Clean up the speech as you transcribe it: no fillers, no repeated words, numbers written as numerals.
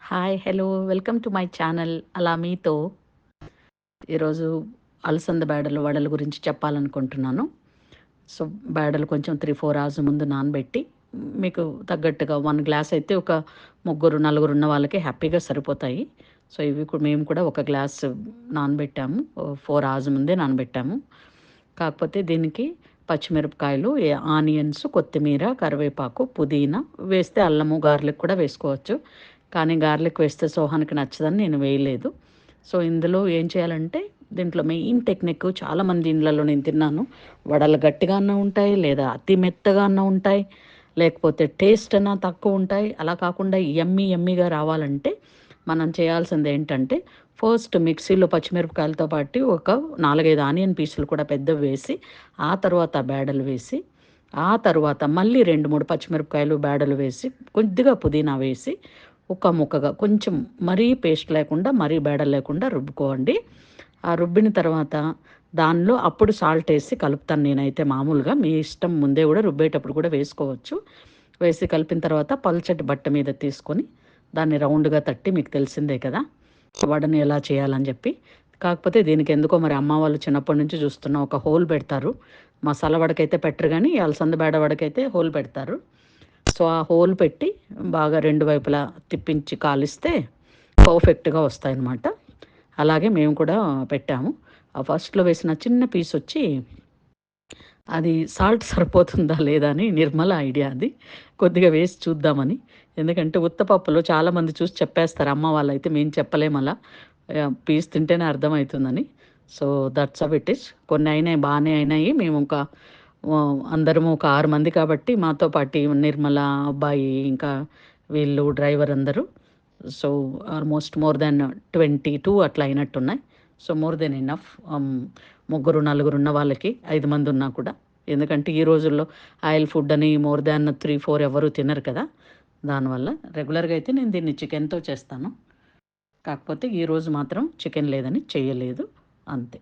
Hi! Hello! Welcome to my channel. అలా మీతో ఈరోజు అలసంద బేడలు, వడల గురించి చెప్పాలనుకుంటున్నాను. సో, బేడలు కొంచెం 3, 4 అవర్స్ ముందు నానబెట్టి, మీకు తగ్గట్టుగా 1 గ్లాస్ అయితే ఒక ముగ్గురు, నలుగురున్న వాళ్ళకి హ్యాపీగా సరిపోతాయి. సో, ఇవి మేము కూడా ఒక గ్లాస్ నానబెట్టాము. 4 అవర్స్ ముందే నానబెట్టాము. కాకపోతే దీనికి పచ్చిమిరపకాయలు, ఆనియన్స్, కొత్తిమీర, కరివేపాకు, పుదీనా వేస్తే అల్లము, గార్లిక్ కూడా వేసుకోవచ్చు. కానీ గార్లిక్ వేస్తే సోహానికి నచ్చదని నేను వేయలేదు. సో, ఇందులో ఏం చేయాలంటే దీంట్లో మెయిన్ టెక్నిక్ చాలామంది ఇండ్లలో నేను తిన్నాను. వడలు గట్టిగా అన్నా ఉంటాయి, లేదా అతి మెత్తగా అన్నా ఉంటాయి, లేకపోతే టేస్ట్ అన్నా తక్కువ ఉంటాయి. అలా కాకుండా యమ్మీగా రావాలంటే మనం చేయాల్సింది ఏంటంటే ఫస్ట్ మిక్సీలో పచ్చిమిరపకాయలతో పాటు ఒక 4, 5 ఆనియన్ పీసులు కూడా పెద్దవి వేసి, ఆ తర్వాత బేడలు వేసి, ఆ తరువాత మళ్ళీ 2, 3 పచ్చిమిరపకాయలు, బేడలు వేసి, కొద్దిగా పుదీనా వేసి, ముక్కగా కొంచెం మరీ పేస్ట్ లేకుండా, మరీ బేడలు లేకుండా రుబ్బుకోండి. ఆ రుబ్బిన తర్వాత దానిలో అప్పుడు సాల్ట్ వేసి కలుపుతాను నేనైతే మామూలుగా. మీ ఇష్టం, ముందే కూడా రుబ్బేటప్పుడు కూడా వేసుకోవచ్చు. వేసి కలిపిన తర్వాత పల్చటి బట్ట మీద తీసుకొని దాన్ని రౌండ్‌గా తట్టి, మీకు తెలిసిందే కదా వడని ఎలా చేయాలని చెప్పి. కాకపోతే దీనికి ఎందుకో మరి అమ్మ వాళ్ళు చిన్నప్పటి నుంచి చూస్తున్న ఒక హోల్ పెడతారు. మసాలా వడకైతే పెట్టరు గానీ, అలసంద బేడ వడకైతే హోల్ పెడతారు. సో, ఆ హోల్ పెట్టి బాగా 2 వైపులా తిప్పించి కాలిస్తే పర్ఫెక్ట్‌గా వస్తాయన్నమాట. అలాగే మేము కూడా పెట్టాము. ఆ ఫస్ట్‌లో వేసిన చిన్న పీసొచ్చి అది సాల్ట్ సరిపోతుందా లేదా అని నిర్మల ఐడియా అది. కొద్దిగా వేసి చూద్దామని. ఎందుకంటే ఉత్త పప్పులో చాలామంది చూసి చెప్పేస్తారు అమ్మ వాళ్ళైతే. మేము చెప్పలేం అలా. పీస్ తింటేనే అర్థమవుతుందని. So, that's how it is. కొన్ని అయినాయి, బానే అయినాయి. మేము ఒక అందరము ఒక 6 మంది కాబట్టి మాతో పాటు నిర్మల, అబ్బాయి, ఇంకా వీళ్ళు డ్రైవర్ అందరూ. సో, ఆల్మోస్ట్ మోర్ దాన్ 22 అట్లా అయినట్టున్నాయి. So, more than enough. ముగ్గురు, నలుగురున్న వాళ్ళకి 5 మంది ఉన్నా కూడా. ఎందుకంటే ఈ రోజుల్లో ఆయిల్ ఫుడ్ అని మోర్ దాన్ 3, 4 ఎవరు తినరు కదా! దానివల్ల రెగ్యులర్‌గా అయితే నేను దీన్ని చికెన్‌తో చేస్తాను. కాకపోతే ఈరోజు మాత్రం చికెన్ లేదని చేయలేదు. అంతే.